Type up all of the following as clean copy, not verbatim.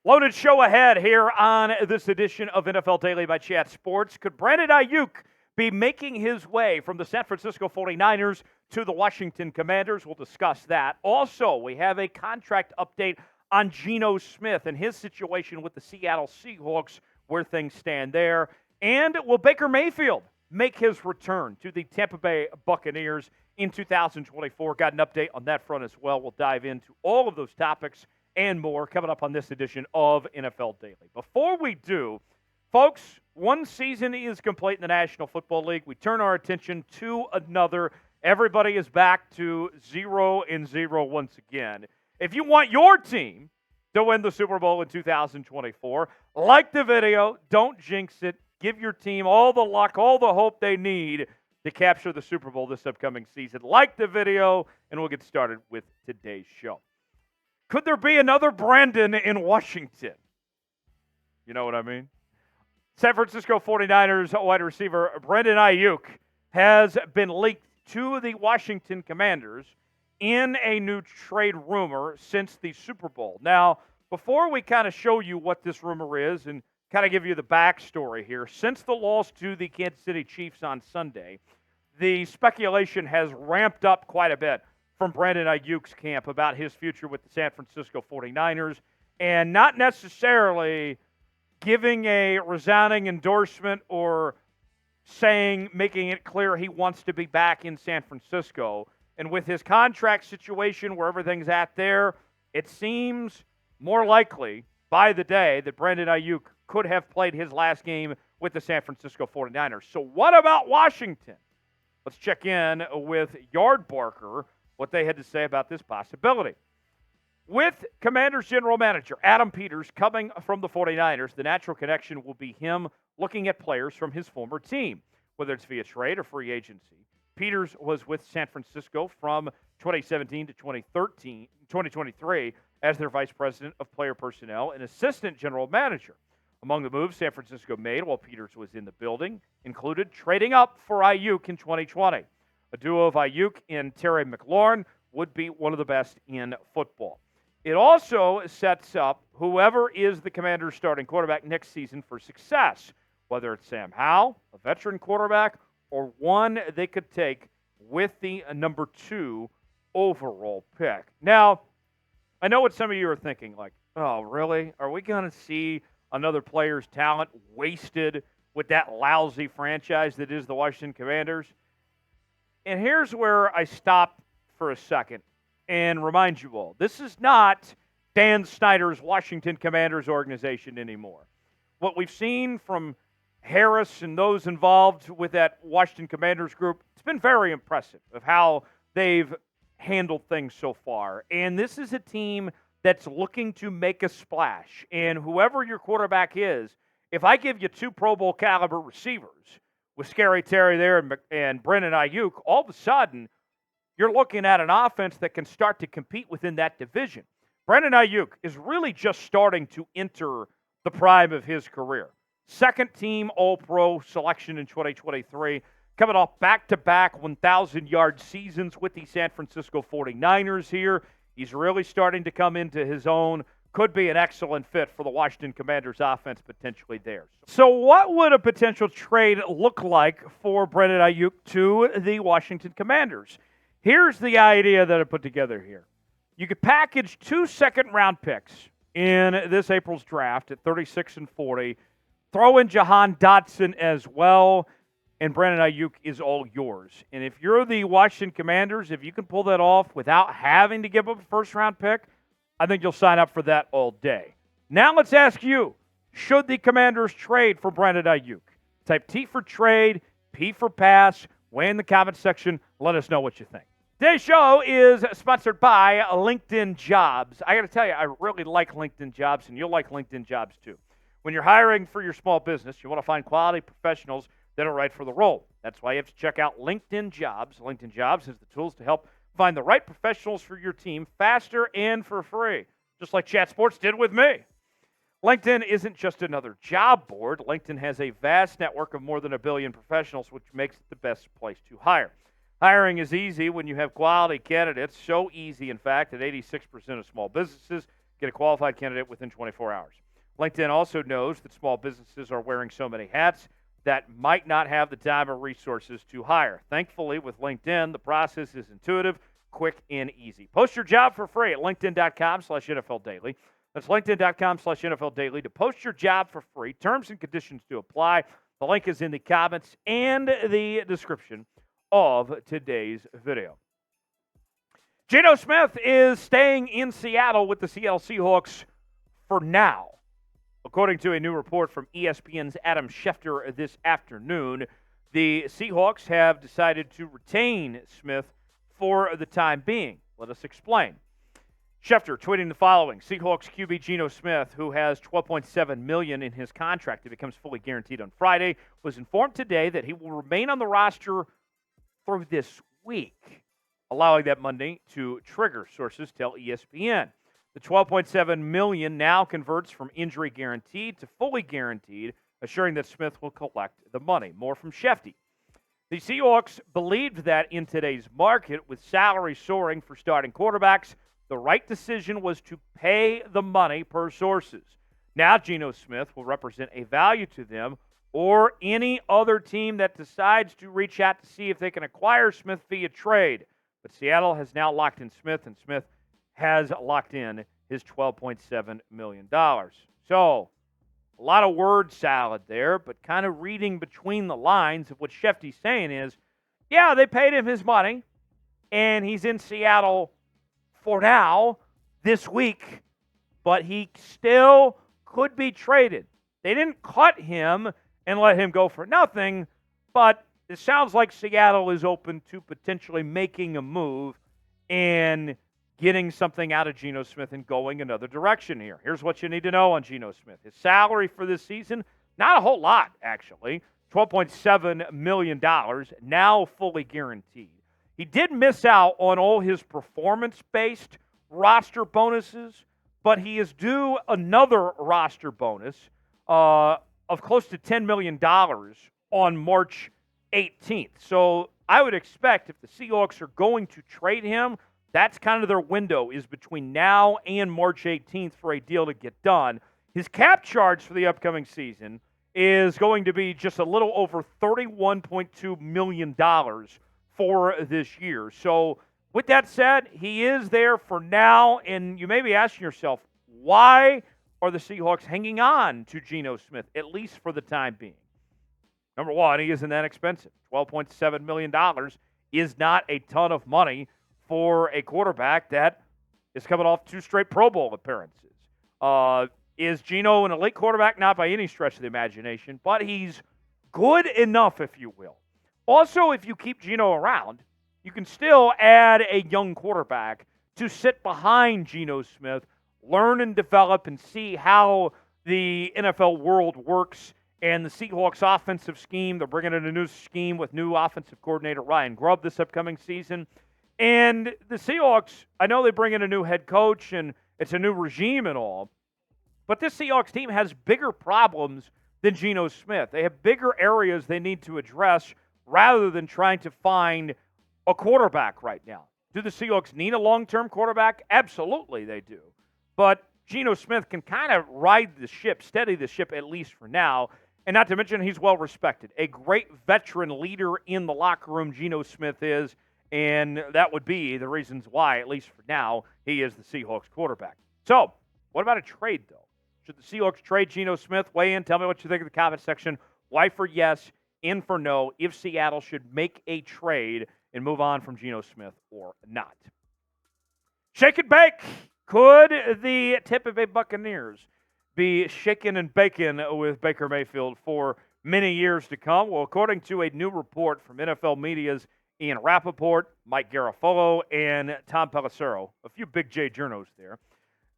Loaded show ahead here on this edition of NFL Daily by Chat Sports. Could Brandon Aiyuk be making his way from the San Francisco 49ers to the Washington Commanders? We'll discuss that. Also, we have a contract update on Geno Smith and his situation with the Seattle Seahawks, where things stand there. And will Baker Mayfield make his return to the Tampa Bay Buccaneers in 2024? Got an update on that front as well. We'll dive into all of those topics and more coming up on this edition of NFL Daily. Before we do, folks, one season is complete in the National Football League. We turn our attention to another. Everybody is back to 0-0 once again. If you want your team to win the Super Bowl in 2024, like the video, don't jinx it. Give your team all the luck, all the hope they need to capture the Super Bowl this upcoming season. Like the video, and we'll get started with today's show. Could there be another Brandon in Washington? You know what I mean? San Francisco 49ers wide receiver Brandon Aiyuk has been linked to the Washington Commanders in a new trade rumor since the Super Bowl. Now, before we kind of show you what this rumor is and kind of give you the backstory here, since the loss to the Kansas City Chiefs on Sunday, the speculation has ramped up quite a bit from Brandon Aiyuk's camp about his future with the San Francisco 49ers, and not necessarily giving a resounding endorsement or making it clear he wants to be back in San Francisco. And with his contract situation where everything's at there, it seems more likely by the day that Brandon Aiyuk could have played his last game with the San Francisco 49ers. So what about Washington? Let's check in with Yard Barker, what they had to say about this possibility. With Commanders general manager Adam Peters coming from the 49ers, the natural connection will be him looking at players from his former team, whether it's via trade or free agency. Peters was with San Francisco from 2017 to 2023 as their vice president of player personnel and assistant general manager. Among the moves San Francisco made while Peters was in the building included trading up for Aiyuk in 2020. A duo of Aiyuk and Terry McLaurin would be one of the best in football. It also sets up whoever is the Commanders' starting quarterback next season for success, whether it's Sam Howell, a veteran quarterback, or one they could take with the number 2 overall pick. Now, I know what some of you are thinking, like, oh, really? Are we going to see another player's talent wasted with that lousy franchise that is the Washington Commanders? And here's where I stop for a second and remind you all, this is not Dan Snyder's Washington Commanders organization anymore. What we've seen from Harris and those involved with that Washington Commanders group, it's been very impressive of how they've handled things so far. And this is a team that's looking to make a splash. And whoever your quarterback is, if I give you 2 Pro Bowl caliber receivers with Scary Terry there and Brandon Aiyuk, all of a sudden you're looking at an offense that can start to compete within that division. Brandon Aiyuk is really just starting to enter the prime of his career. Second-team All-Pro selection in 2023, coming off back-to-back 1,000-yard seasons with the San Francisco 49ers here. He's really starting to come into his own. Could be an excellent fit for the Washington Commanders offense potentially there. So what would a potential trade look like for Brandon Aiyuk to the Washington Commanders? Here's the idea that I put together here. You could package 2 second-round picks in this April's draft at 36 and 40, throw in Jahan Dotson as well, and Brandon Aiyuk is all yours. And if you're the Washington Commanders, if you can pull that off without having to give up a first-round pick, I think you'll sign up for that all day. Now let's ask you, should the Commanders trade for Brandon Aiyuk? Type T for trade, P for pass. Weigh in the comment section. Let us know what you think. Today's show is sponsored by LinkedIn Jobs. I got to tell you, I really like LinkedIn Jobs, and you'll like LinkedIn Jobs too. When you're hiring for your small business, you want to find quality professionals that are right for the role. That's why you have to check out LinkedIn Jobs. LinkedIn Jobs has the tools to help find the right professionals for your team faster and for free, just like Chat Sports did with me. LinkedIn isn't just another job board. LinkedIn has a vast network of more than 1 billion professionals, which makes it the best place to hire. Hiring is easy when you have quality candidates. So easy, in fact, that 86% of small businesses Get a qualified candidate within 24 hours. LinkedIn also knows that small businesses are wearing so many hats that might not have the time or resources to hire. Thankfully, with LinkedIn, the process is intuitive, quick, and easy. Post your job for free at linkedin.com/NFL Daily. That's linkedin.com/NFL Daily to post your job for free. Terms and conditions to apply. The link is in the comments and the description of today's video. Geno Smith is staying in Seattle with the Seattle Seahawks for now. According to a new report from ESPN's Adam Schefter this afternoon, the Seahawks have decided to retain Smith for the time being. Let us explain. Schefter tweeting the following: Seahawks QB Geno Smith, who has $12.7 million in his contract that becomes fully guaranteed on Friday, was informed today that he will remain on the roster through this week, allowing that Monday to trigger, sources tell ESPN. The $12.7 million now converts from injury guaranteed to fully guaranteed, assuring that Smith will collect the money. More from Shefty. The Seahawks believed that in today's market, with salary soaring for starting quarterbacks, the right decision was to pay the money per sources. Now Geno Smith will represent a value to them or any other team that decides to reach out to see if they can acquire Smith via trade. But Seattle has now locked in Smith, and Smith has locked in his $12.7 million. So, a lot of word salad there, but kind of reading between the lines of what Shefty's saying is, yeah, they paid him his money, and he's in Seattle for now, this week, but he still could be traded. They didn't cut him and let him go for nothing, but it sounds like Seattle is open to potentially making a move and getting something out of Geno Smith and going another direction here. Here's what you need to know on Geno Smith. His salary for this season, not a whole lot, actually. $12.7 million, now fully guaranteed. He did miss out on all his performance-based roster bonuses, but he is due another roster bonus of close to $10 million on March 18th. So I would expect if the Seahawks are going to trade him, that's kind of their window, is between now and March 18th for a deal to get done. His cap charge for the upcoming season is going to be just a little over $31.2 million for this year. So with that said, he is there for now, and you may be asking yourself, why are the Seahawks hanging on to Geno Smith, at least for the time being? Number one, he isn't that expensive. $12.7 million is not a ton of money for a quarterback that is coming off 2 straight Pro Bowl appearances. Is Geno an elite quarterback? Not by any stretch of the imagination, but he's good enough, if you will. Also, if you keep Geno around, you can still add a young quarterback to sit behind Geno Smith, learn and develop and see how the NFL world works and the Seahawks offensive scheme. They're bringing in a new scheme with new offensive coordinator Ryan Grubb this upcoming season. And the Seahawks, I know they bring in a new head coach and it's a new regime and all, but this Seahawks team has bigger problems than Geno Smith. They have bigger areas they need to address rather than trying to find a quarterback right now. Do the Seahawks need a long-term quarterback? Absolutely they do. But Geno Smith can kind of ride the ship, steady the ship at least for now, and not to mention he's well-respected. A great veteran leader in the locker room, Geno Smith is, and that would be the reasons why, at least for now, he is the Seahawks quarterback. So, what about a trade, though? Should the Seahawks trade Geno Smith? Weigh in. Tell me what you think in the comment section. Why for yes, in for no, if Seattle should make a trade and move on from Geno Smith or not. Shake and bake. Could the Tampa Bay Buccaneers be shaking and baking with Baker Mayfield for many years to come? Well, according to a new report from NFL Media's Ian Rappaport, Mike Garafolo, and Tom Pelissero, a few big J journos there,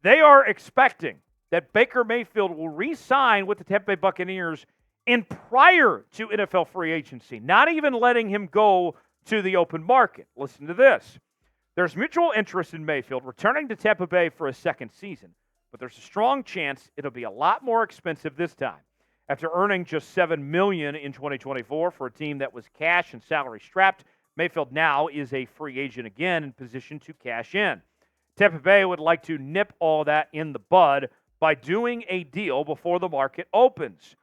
they are expecting that Baker Mayfield will re-sign with the Tampa Bay Buccaneers and prior to NFL free agency, not even letting him go to the open market. Listen to this. There's mutual interest in Mayfield returning to Tampa Bay for a second season, but there's a strong chance it'll be a lot more expensive this time. After earning just $7 million in 2024 for a team that was cash and salary strapped, Mayfield now is a free agent again in position to cash in. Tampa Bay would like to nip all that in the bud by doing a deal before the market opens.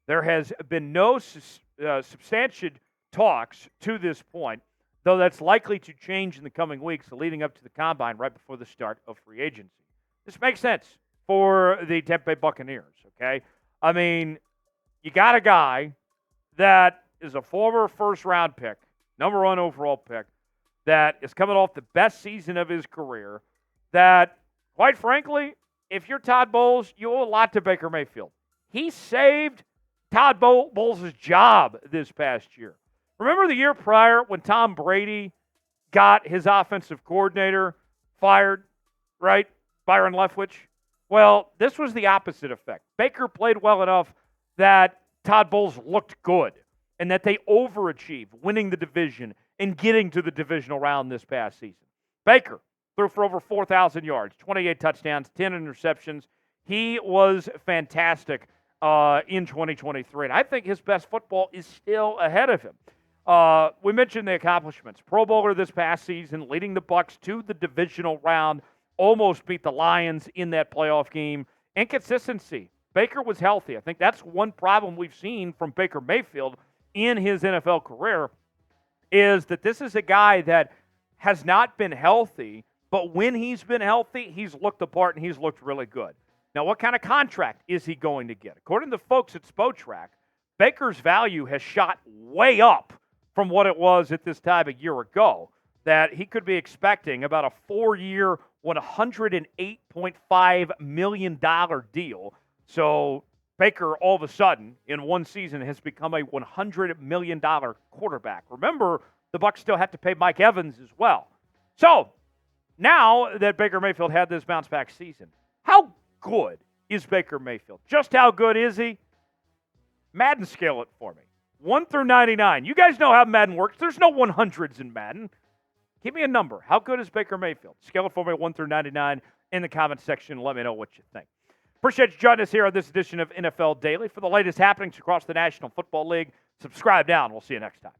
There has been no substantiated talks to this point, though that's likely to change in the coming weeks leading up to the combine right before the start of free agency. This makes sense for the Tampa Bay Buccaneers, okay? I mean, you got a guy that is a former first-round pick, number 1 overall pick, that is coming off the best season of his career, that, quite frankly, if you're Todd Bowles, you owe a lot to Baker Mayfield. He saved Todd Bowles' job this past year. Remember the year prior when Tom Brady got his offensive coordinator fired, right? Byron Leftwich? Well, this was the opposite effect. Baker played well enough that Todd Bowles looked good and that they overachieved, winning the division and getting to the divisional round this past season. Baker threw for over 4,000 yards, 28 touchdowns, 10 interceptions. He was fantastic in 2023, and I think his best football is still ahead of him. We mentioned the accomplishments. Pro Bowler this past season, leading the Bucs to the divisional round, almost beat the Lions in that playoff game. Inconsistency. Baker was healthy. I think that's one problem we've seen from Baker Mayfield in his NFL career is that this is a guy that has not been healthy, but when he's been healthy, he's looked the part and he's looked really good. Now, what kind of contract is he going to get? According to the folks at Spotrac, Baker's value has shot way up from what it was at this time a year ago, that he could be expecting about a 4-year, $108.5 million deal. So Baker, all of a sudden, in one season, has become a $100 million quarterback. Remember, the Bucs still have to pay Mike Evans as well. So now that Baker Mayfield had this bounce-back season, how good is Baker Mayfield? Just how good is he? Madden, scale it for me. 1 through 99. You guys know how Madden works. There's no 100s in Madden. Give me a number. How good is Baker Mayfield? Scale it for me, 1 through 99, in the comments section. Let me know what you think. Appreciate you joining us here on this edition of NFL Daily. For the latest happenings across the National Football League, subscribe now, and we'll see you next time.